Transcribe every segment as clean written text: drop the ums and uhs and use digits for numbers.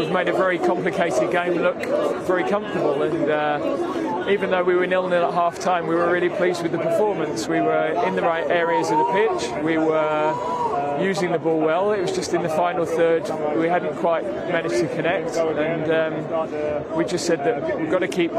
We've made a very complicated game look very comfortable, and even though we were 0-0 at half-time, we were really pleased with the performance. We were in the right areas of the pitch, we were using the ball well. It was just in the final third we hadn't quite managed to connect, and we just said that we've got to keep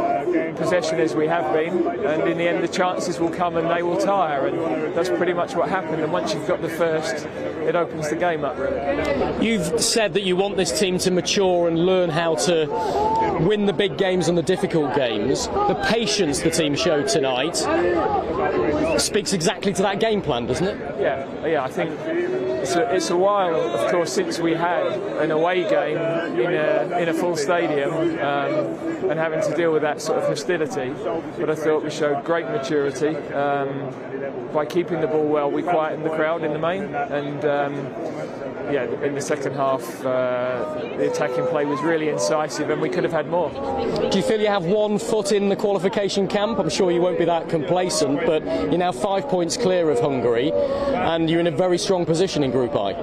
possession as we have been, and in the end the chances will come and they will tire, and that's pretty much what happened. And once you've got the first, it opens the game up, really. You've said that you want this team to mature and learn how to win the big games and the difficult games. The patience the team showed tonight speaks exactly to that game plan, doesn't it? Yeah, I think it's a while, of course, since we had an away game in a full stadium and having to deal with that sort of hostility. But I thought we showed great maturity. By keeping the ball well, we quietened the crowd in the main, and in the second half the attacking play was really incisive, and we could have had more. Do you feel you have one foot in the qualification camp? I'm sure you won't be that complacent, but you're now 5 points clear of Hungary, and you're in a very strong position in Group I.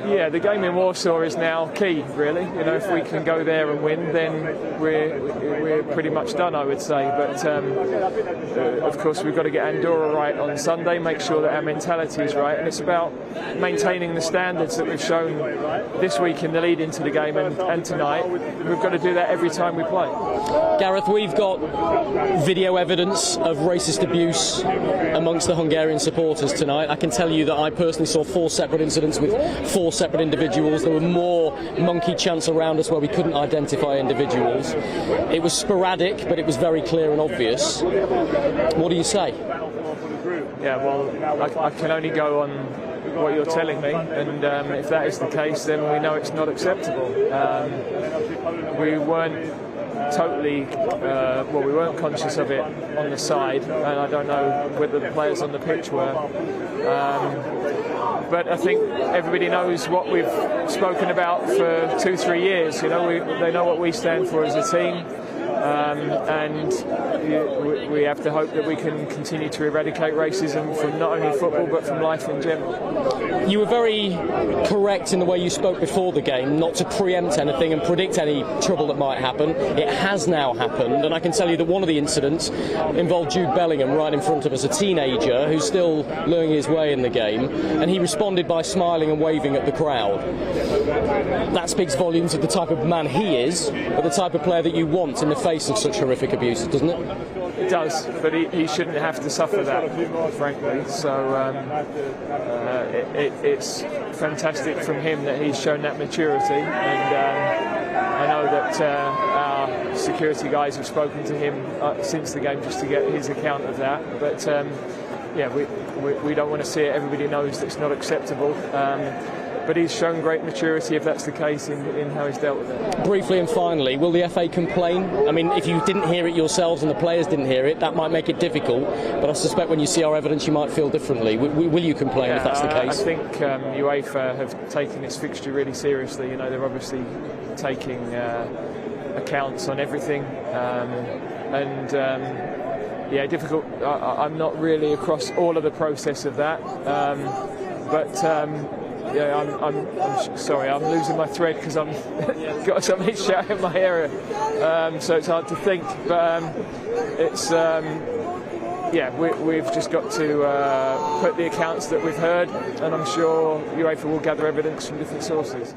Yeah, the game in Warsaw is now key, really. You know, if we can go there and win, then we're pretty much done, I would say. But of course, we've got to get Andorra right on Sunday, make sure that our mentality is right, and it's about maintaining the standards that we've shown this week in the lead into the game and tonight. We've got to do that every time we play. Gareth, we've got video evidence of racist abuse amongst the Hungarian supporters tonight. I can tell you that I personally saw 4 separate incidents with 4 separate individuals. There were more monkey chants around us where we couldn't identify individuals. It was sporadic, but it was very clear and obvious. What do you say? Yeah, well, I can only go on what you're telling me, and if that is the case, then we know it's not acceptable. We weren't totally, we weren't conscious of it on the side, and I don't know whether the players on the pitch were. But I think everybody knows what we've spoken about for 2-3 years. You know, they know what we stand for as a team, and we have to hope that we can continue to eradicate racism from not only football but from life in general. You were very correct in the way you spoke before the game, not to preempt anything and predict any trouble that might happen. It has now happened, and I can tell you that one of the incidents involved Jude Bellingham right in front of us, a teenager who's still learning his way in the game, and he responded by smiling and waving at the crowd. That speaks volumes of the type of man he is, but the type of player that you want in the face of such horrific abuse, doesn't it? It does, but he shouldn't have to suffer that, frankly. So it's fantastic from him that he's shown that maturity, and I know that our security guys have spoken to him since the game just to get his account of that. But we don't want to see it. Everybody knows that it's not acceptable. But he's shown great maturity, if that's the case, in how he's dealt with it. Briefly and finally, will the FA complain? I mean, if you didn't hear it yourselves and the players didn't hear it, that might make it difficult, but I suspect when you see our evidence you might feel differently. Will you complain if that's the case? I think UEFA have taken this fixture really seriously. You know, they're obviously taking accounts on everything, difficult. I'm not really across all of the process of that, I'm sorry, I'm losing my thread because I'm got somebody shouting in my area, so it's hard to think. But we've just got to put the accounts that we've heard, and I'm sure UEFA will gather evidence from different sources.